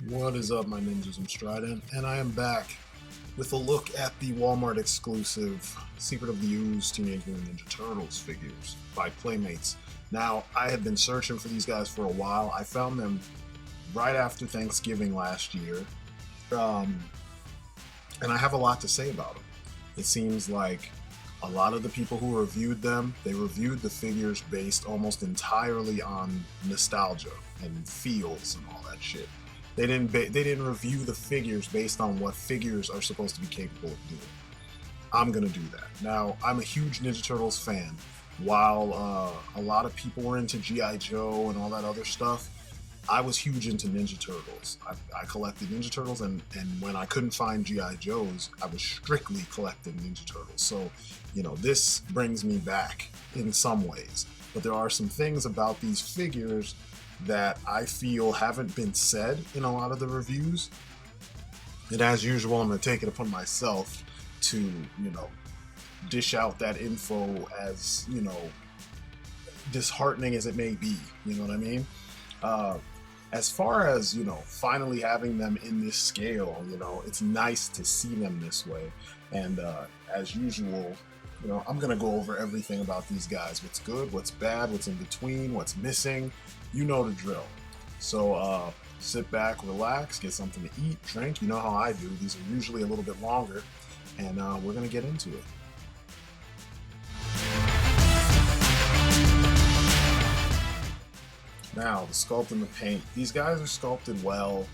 What is up, my ninjas? I'm STRYDENT, and I am back with a look at the Walmart exclusive Secret of the Ooze Teenage Mutant Ninja Turtles figures by Playmates. Now, I had been searching for these guys for a while. I found them right after Thanksgiving last year, and I have a lot to say about them. It seems like a lot of the people who reviewed them, they reviewed the figures based almost entirely on nostalgia and feels and all that shit. They didn't review the figures based on what figures are supposed to be capable of doing. I'm gonna do that. Now, I'm a huge Ninja Turtles fan. While a lot of people were into G.I. Joe and all that other stuff, I was huge into Ninja Turtles. I collected Ninja Turtles, and when I couldn't find G.I. Joes, I was strictly collecting Ninja Turtles. So, you know, this brings me back in some ways. But there are some things about these figures that I feel haven't been said in a lot of the reviews. And as usual, I'm going to take it upon myself to, you know, dish out that info as, you know, disheartening as it may be. You know what I mean? As far as, you know, finally having them in this scale, you know, it's nice to see them this way. And as usual, you know, I'm going to go over everything about these guys. What's good, what's bad, what's in between, what's missing. You know the drill. So sit back, relax, get something to eat, drink. You know how I do. These are usually a little bit longer. And we're going to get into it. Now, the sculpt and the paint. These guys are sculpted well.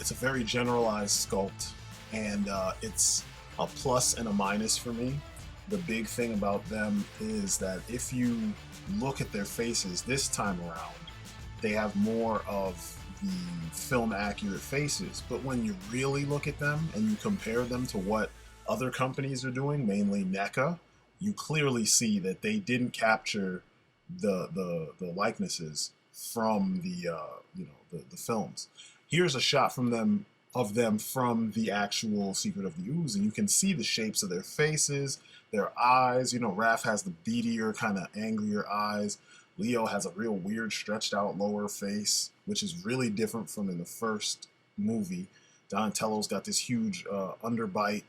It's a very generalized sculpt, and it's a plus and a minus for me. The big thing about them is that if you look at their faces this time around, they have more of the film accurate faces. But when you really look at them and you compare them to what other companies are doing, mainly NECA, you clearly see that they didn't capture the likenesses from the you know, the films. Here's a shot from them from the actual Secret of the Ooze, and you can see the shapes of their faces, their eyes. You know, Raph has the beadier, kind of angrier eyes. Leo has a real weird, stretched out lower face, which is really different from in the first movie. Donatello's got this huge underbite,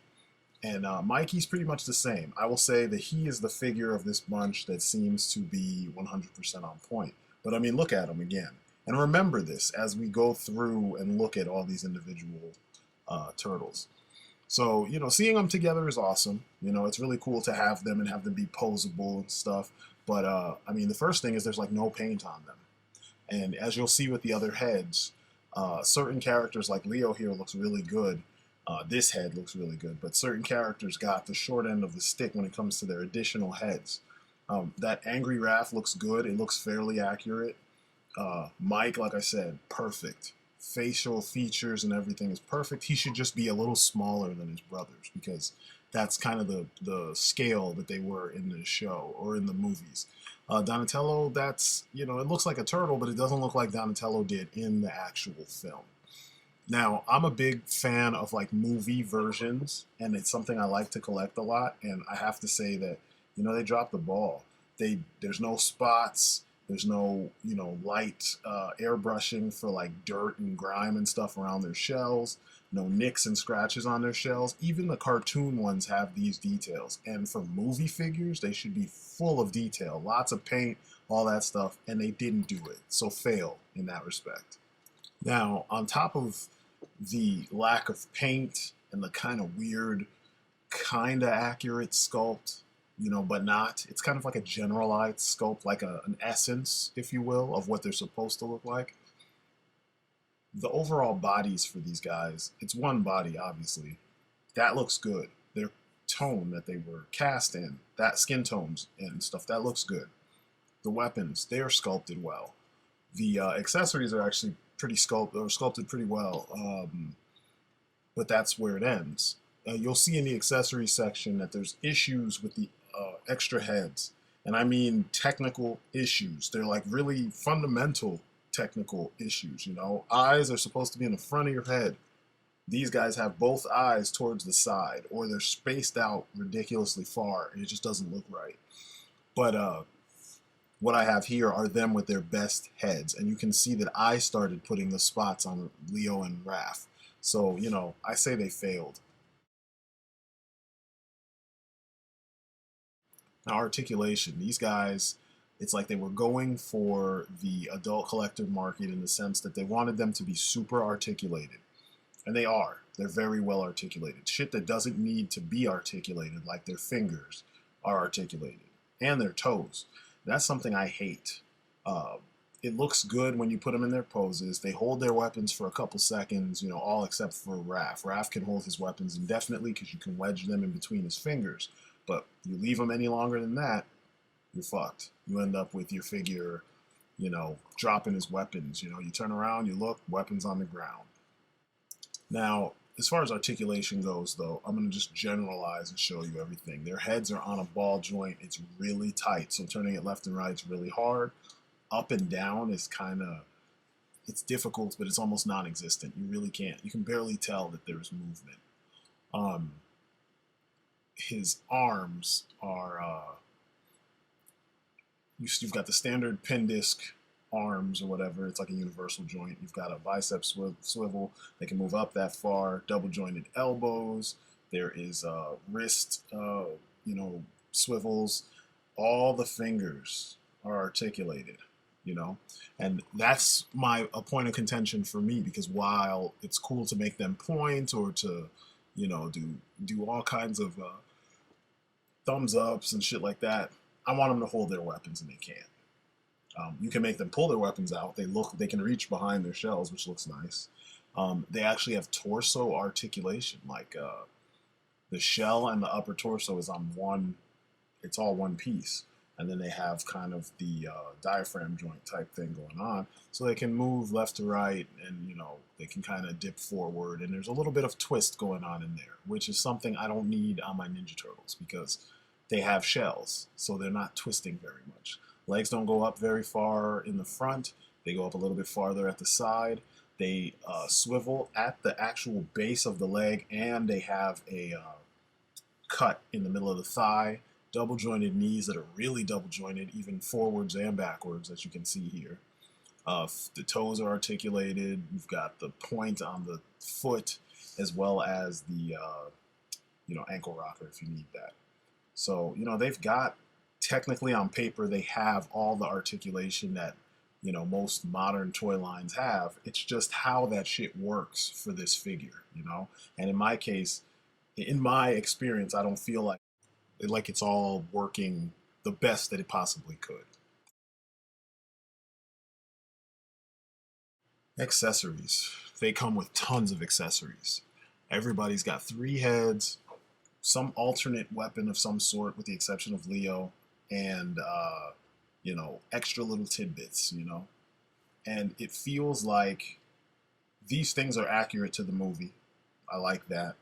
and Mikey's pretty much the same. I will say that he is the figure of this bunch that seems to be 100% on point. But I mean, look at him again. And remember this as we go through and look at all these individual turtles. So, you know, seeing them together is awesome. You know, it's really cool to have them and have them be posable and stuff. But, I mean, the first thing is there's like no paint on them. And as you'll see with the other heads, certain characters like Leo here looks really good. This head looks really good. But certain characters got the short end of the stick when it comes to their additional heads. That angry Raph looks good. It looks fairly accurate. Mike, like I said, perfect. Facial features and everything is perfect. He should just be a little smaller than his brothers, because that's kind of the scale that they were in the show or in the movies. Donatello, that's, you know, it looks like a turtle, but it doesn't look like Donatello did in the actual film. Now, I'm a big fan of like movie versions, and it's something I like to collect a lot, and I have to say that, you know, they dropped the ball. There's no spots. There's no, you know, light airbrushing for like dirt and grime and stuff around their shells. No nicks and scratches on their shells. Even the cartoon ones have these details. And for movie figures, they should be full of detail. Lots of paint, all that stuff. And they didn't do it. So fail in that respect. Now, on top of the lack of paint and the kind of weird, kind of accurate sculpt, you know, but not. It's kind of like a generalized sculpt, like an essence, if you will, of what they're supposed to look like. The overall bodies for these guys, it's one body, obviously. That looks good. Their tone that they were cast in, that skin tones and stuff, that looks good. The weapons, they are sculpted well. The accessories are actually sculpted pretty well, but that's where it ends. You'll see in the accessories section that there's issues with the extra heads, and I mean technical issues. They're like really fundamental technical issues. You know, eyes are supposed to be in the front of your head. These guys have both eyes towards the side, or they're spaced out ridiculously far, and it just doesn't look right. But what I have here are them with their best heads. And you can see that I started putting the spots on Leo and Raph. So, you know, I say they failed. Now, Articulation, these guys, it's like they were going for the adult collector market in the sense that they wanted them to be super articulated. And they are. They're very well articulated. Shit that doesn't need to be articulated, like their fingers, are articulated. And their toes. That's something I hate. Uh, it looks good when you put them in their poses. They hold their weapons for a couple seconds, you know, all except for Raph. Raph can hold his weapons indefinitely because you can wedge them in between his fingers. But you leave them any longer than that, you're fucked. You end up with your figure, you know, dropping his weapons. You know, you turn around, you look, weapons on the ground. Now, as far as articulation goes, though, I'm going to just generalize and show you everything. Their heads are on a ball joint. It's really tight, so turning it left and right is really hard. Up and down is kind of, it's difficult, but it's almost non-existent. You really can't. You can barely tell that there's movement. His arms are, you've got the standard pin disc arms or whatever. It's like a universal joint. You've got a bicep swivel. They can move up that far. Double jointed elbows. There is wrist, you know, swivels. All the fingers are articulated, you know, and that's a point of contention for me, because while it's cool to make them point or to, you know, do all kinds of thumbs ups and shit like that, I want them to hold their weapons, and they can't. You can make them pull their weapons out. They can reach behind their shells, which looks nice. They actually have torso articulation, like the shell and the upper torso is on one. It's all one piece, and then they have kind of the diaphragm joint type thing going on, so they can move left to right, and you know, they can kind of dip forward, and there's a little bit of twist going on in there, which is something I don't need on my Ninja Turtles because they have shells, so they're not twisting very much. Legs don't go up very far in the front. They go up a little bit farther at the side. They swivel at the actual base of the leg, and they have a cut in the middle of the thigh. Double jointed knees that are really double jointed, even forwards and backwards, as you can see here. The toes are articulated. You've got the point on the foot, as well as the you know, ankle rocker if you need that. So, you know, they've got, technically on paper, they have all the articulation that, you know, most modern toy lines have. It's just how that shit works for this figure, you know? And in my case, in my experience, I don't feel like it's all working the best that it possibly could. Accessories. They come with tons of accessories. Everybody's got 3 heads, some alternate weapon of some sort, with the exception of Leo, and you know, extra little tidbits, you know. And it feels like these things are accurate to the movie. I like that.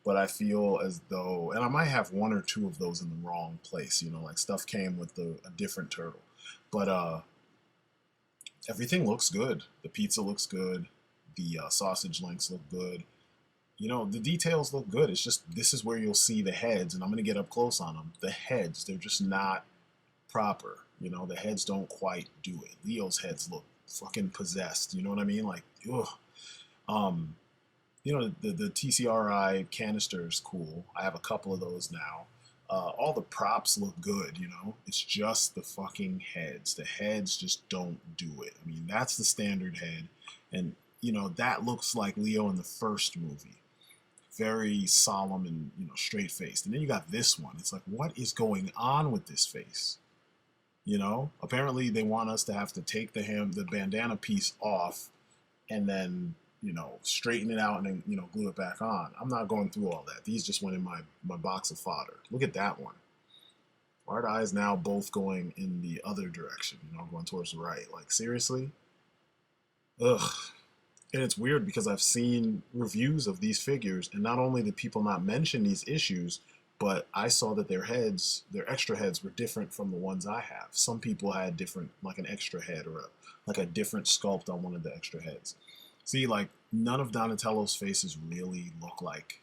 But I feel as though, and I might have 1 or 2 of those in the wrong place, you know, like stuff came with a different turtle. But everything looks good. The pizza looks good. The sausage links look good. You know, the details look good. It's just, this is where you'll see the heads, and I'm going to get up close on them. The heads, they're just not proper. You know, the heads don't quite do it. Leo's heads look fucking possessed. You know what I mean? Like, ugh. You know, the TCRI canister is cool. I have a couple of those now. All the props look good, you know? It's just the fucking heads. The heads just don't do it. I mean, that's the standard head. And, you know, that looks like Leo in the first movie. Very solemn and, you know, straight-faced. And then you got this one. It's like, what is going on with this face? You know? Apparently they want us to have to take the bandana piece off and then, you know, straighten it out and then, you know, glue it back on. I'm not going through all that. These just went in my box of fodder. Look at that one. Why are the eyes now both going in the other direction, you know, going towards the right? Like, seriously? Ugh. And it's weird because I've seen reviews of these figures, and not only did people not mention these issues, but I saw that their heads, their extra heads, were different from the ones I have. Some people had different, like an extra head or like a different sculpt on one of the extra heads. See, like, none of Donatello's faces really look like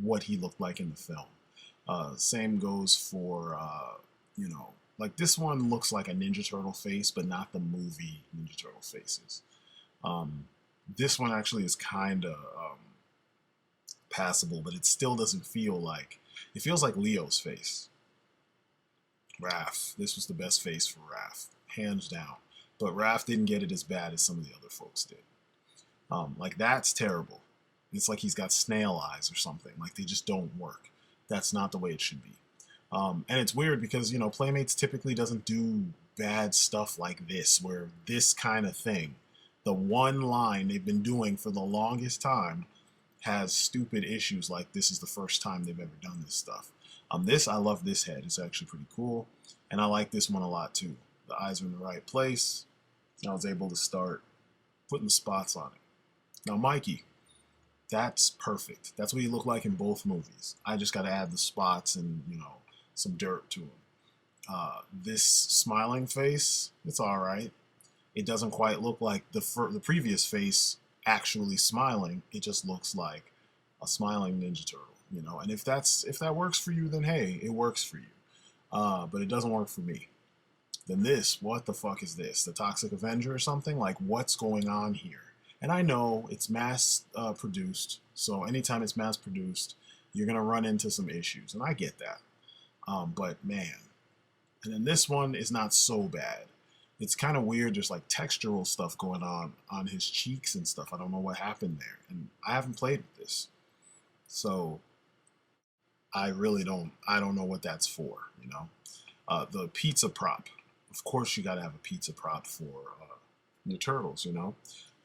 what he looked like in the film. Same goes for, you know, like this one looks like a Ninja Turtle face, but not the movie Ninja Turtle faces. Um, this one actually is kind of passable, but it still doesn't feel like, it feels like Leo's face. Raph, this was the best face for Raph, hands down. But Raph didn't get it as bad as some of the other folks did. Like that's terrible. It's like he's got snail eyes or something. Like they just don't work. That's not the way it should be. And it's weird because, you know, Playmates typically doesn't do bad stuff like this, where this kind of thing, the one line they've been doing for the longest time, has stupid issues like this is the first time they've ever done this stuff. I love this head. It's actually pretty cool. And I like this one a lot too. The eyes are in the right place. I was able to start putting spots on it. Now, Mikey, that's perfect. That's what he looked like in both movies. I just got to add the spots and, you know, some dirt to him. This smiling face, it's all right. It doesn't quite look like the previous face actually smiling. It just looks like a smiling Ninja Turtle, you know. And if that works for you, then hey, it works for you. But it doesn't work for me. Then this, what the fuck is this? The Toxic Avenger or something? Like, what's going on here? And I know it's mass produced, so anytime it's mass produced, you're gonna run into some issues, and I get that. But man, and then this one is not so bad. It's kind of weird. There's like textural stuff going on his cheeks and stuff. I don't know what happened there, and I haven't played with this, so I really don't. I don't know what that's for. You know, the pizza prop. Of course, you got to have a pizza prop for your turtles. You know.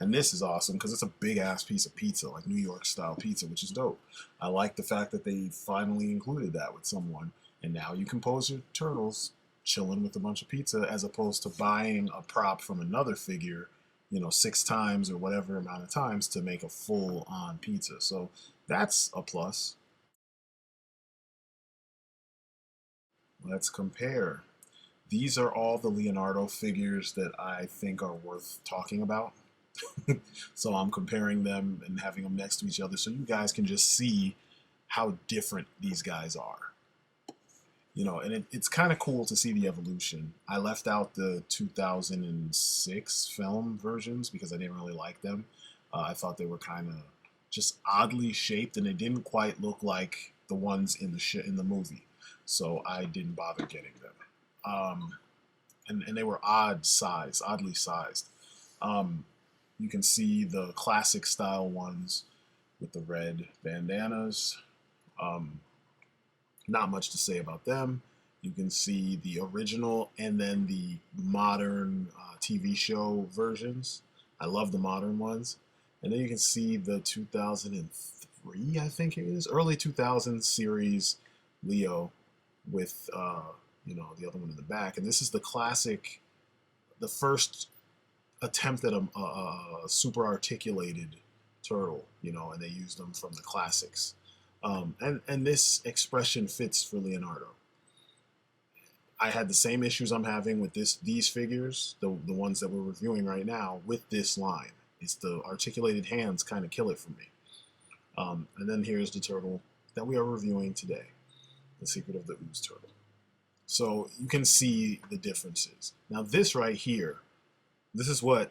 And this is awesome because it's a big ass piece of pizza, like New York style pizza, which is dope. I like the fact that they finally included that with someone. And now you can pose your turtles chilling with a bunch of pizza as opposed to buying a prop from another figure, you know, 6 times or whatever amount of times to make a full on pizza. So that's a plus. Let's compare. These are all the Leonardo figures that I think are worth talking about. So I'm comparing them and having them next to each other so you guys can just see how different these guys are. You know, and it's kind of cool to see the evolution. I left out the 2006 film versions because I didn't really like them. I thought they were kind of just oddly shaped, and they didn't quite look like the ones in the movie. So I didn't bother getting them. And they were oddly sized. You can see the classic style ones with the red bandanas. Not much to say about them. You can see the original and then the modern TV show versions. I love the modern ones. And then you can see the 2003, I think it is, early 2000s series Leo with, you know, the other one in the back. And this is the classic, the first attempt at a super articulated turtle, you know, and they used them from the classics. And this expression fits for Leonardo. I had the same issues I'm having with these figures, the ones that we're reviewing right now, with this line. It's the articulated hands kind of kill it for me. And then here's the turtle that we are reviewing today, the Secret of the Ooze Turtle. So you can see the differences. Now this right here, this is what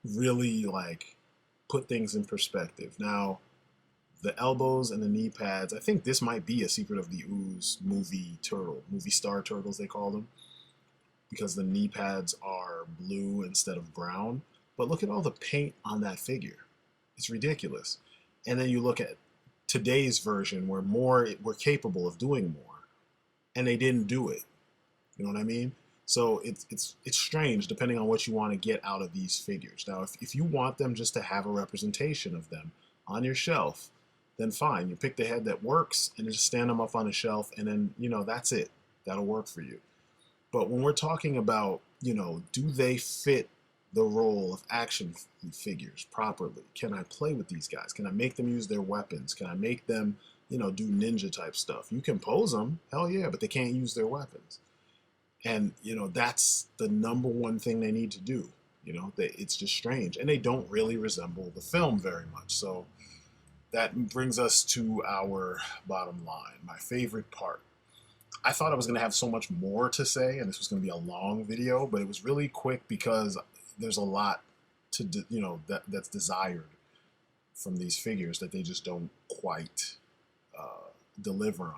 really like put things in perspective. Now, the elbows and the knee pads, I think this might be a Secret of the Ooze movie turtle, movie star turtles they call them, because the knee pads are blue instead of brown. But look at all the paint on that figure. It's ridiculous. And then you look at today's version where we're capable of doing more, and they didn't do it. You know what I mean? So it's strange depending on what you want to get out of these figures. Now, if you want them just to have a representation of them on your shelf, then fine. You pick the head that works and just stand them up on a shelf, and then, you know, that's it. That'll work for you. But when we're talking about, you know, do they fit the role of action figures properly? Can I play with these guys? Can I make them use their weapons? Can I make them, you know, do ninja type stuff? You can pose them, hell yeah, but they can't use their weapons. And, you know, that's the number one thing they need to do. You know, it's just strange. And they don't really resemble the film very much. So that brings us to our bottom line, my favorite part. I thought I was going to have so much more to say, and this was going to be a long video, but it was really quick because there's a lot to, you know, that's desired from these figures that they just don't quite deliver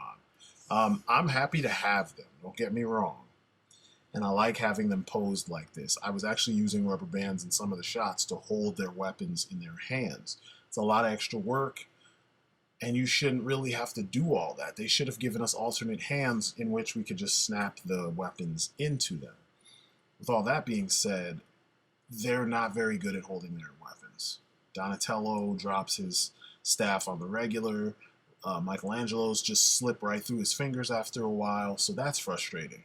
on. I'm happy to have them, don't get me wrong. And I like having them posed like this. I was actually using rubber bands in some of the shots to hold their weapons in their hands. It's a lot of extra work, and you shouldn't really have to do all that. They should have given us alternate hands in which we could just snap the weapons into them. With all that being said, they're not very good at holding their weapons. Donatello drops his staff on the regular. Michelangelo's just slip right through his fingers after a while, so that's frustrating.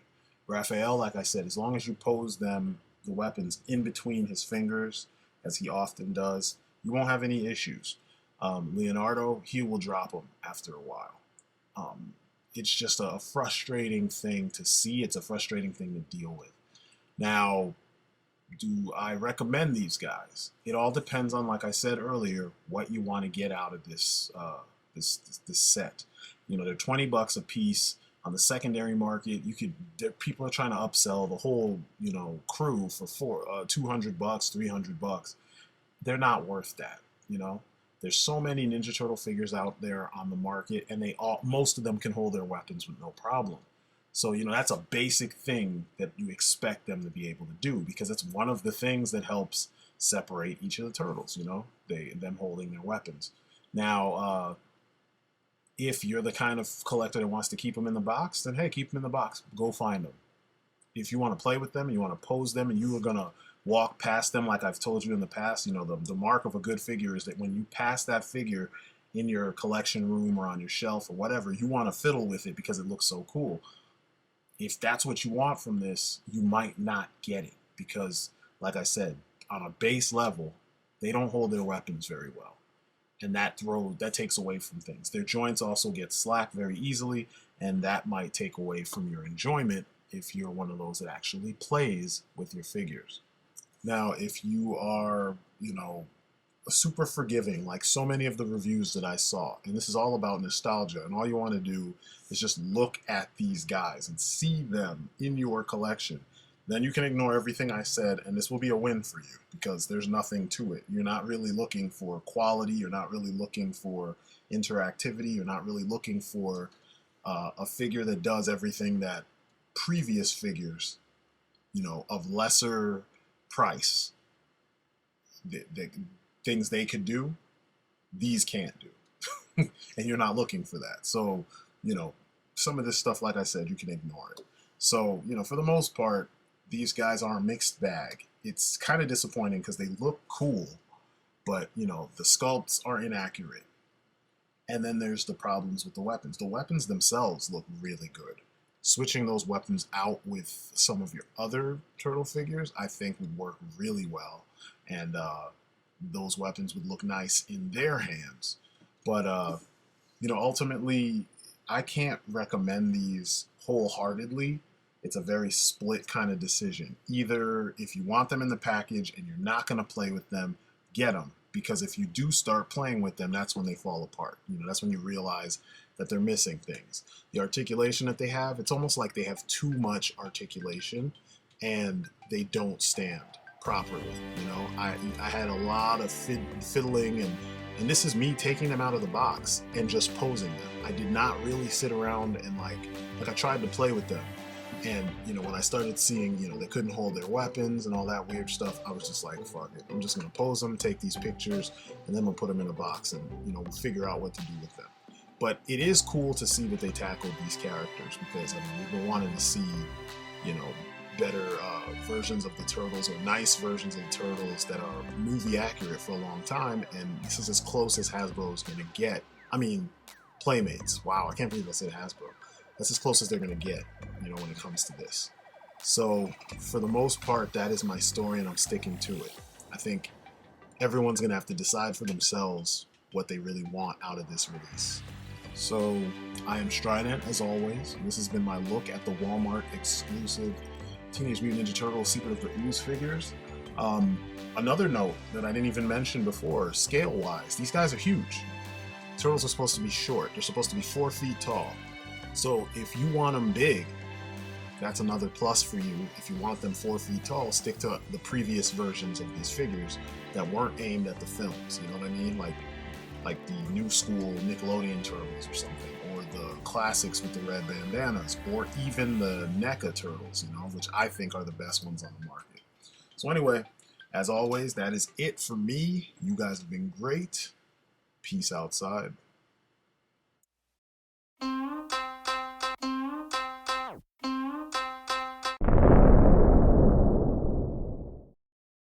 Raphael, like I said, as long as you pose them, the weapons, in between his fingers, as he often does, you won't have any issues. Leonardo, he will drop them after a while. It's just a frustrating thing to see. It's a frustrating thing to deal with. Now, do I recommend these guys? It all depends on, like I said earlier, what you want to get out of this this set. You know, they're $20 a piece. On the secondary market, people are trying to upsell the whole, you know, crew for $200, $300. They're not worth that, you know. There's so many Ninja Turtle figures out there on the market, and most of them can hold their weapons with no problem. So, you know, that's a basic thing that you expect them to be able to do, because it's one of the things that helps separate each of the turtles, you know, them holding their weapons. Now, if you're the kind of collector that wants to keep them in the box, then hey, keep them in the box. Go find them. If you want to play with them, and you want to pose them, and you are going to walk past them like I've told you in the past, you know, the mark of a good figure is that when you pass that figure in your collection room or on your shelf or whatever, you want to fiddle with it because it looks so cool. If that's what you want from this, you might not get it because, like I said, on a base level, they don't hold their weapons very well. And that takes away from things. Their joints also get slack very easily, and that might take away from your enjoyment if you're one of those that actually plays with your figures. Now, if you are, you know, super forgiving, like so many of the reviews that I saw, and this is all about nostalgia, and all you want to do is just look at these guys and see them in your collection, then you can ignore everything I said, and this will be a win for you because there's nothing to it. You're not really looking for quality. You're not really looking for interactivity. You're not really looking for a figure that does everything that previous figures, you know, of lesser price, things they could do, these can't do. And you're not looking for that. So, you know, some of this stuff, like I said, you can ignore it. So, you know, for the most part, these guys are a mixed bag. It's kind of disappointing because they look cool, but, you know, the sculpts are inaccurate. And then there's the problems with the weapons. The weapons themselves look really good. Switching those weapons out with some of your other turtle figures, I think would work really well. And those weapons would look nice in their hands. But, you know, ultimately, I can't recommend these wholeheartedly. It's a very split kind of decision. Either if you want them in the package and you're not going to play with them, get them. Because if you do start playing with them, that's when they fall apart. You know, that's when you realize that they're missing things. The articulation that they have, it's almost like they have too much articulation and they don't stand properly. You know, I had a lot of fiddling, and this is me taking them out of the box and just posing them. I did not really sit around and like I tried to play with them. And, you know, when I started seeing, you know, they couldn't hold their weapons and all that weird stuff, I was just like, fuck it. I'm just going to pose them, take these pictures, and then we'll put them in a box and, you know, figure out what to do with them. But it is cool to see that they tackled these characters because, I mean, we've been wanting to see, you know, better versions of the Turtles or nice versions of the Turtles that are movie accurate for a long time. And this is as close as Hasbro is going to get. I mean, Playmates. Wow, I can't believe I said Hasbro. That's as close as they're going to get, you know, when it comes to this. So, for the most part, that is my story, and I'm sticking to it. I think everyone's going to have to decide for themselves what they really want out of this release. So, I am STRYDENT, as always. This has been my look at the Walmart exclusive Teenage Mutant Ninja Turtles Secret of the Ooze figures. Another note that I didn't even mention before, scale-wise, these guys are huge. Turtles are supposed to be short. They're supposed to be 4 feet tall. So if you want them big, that's another plus for you. If you want them 4 feet tall, stick to the previous versions of these figures that weren't aimed at the films. You know what I mean? Like the new school Nickelodeon turtles or something, or the classics with the red bandanas, or even the NECA turtles, you know, which I think are the best ones on the market. So anyway, as always, that is it for me. You guys have been great. Peace outside.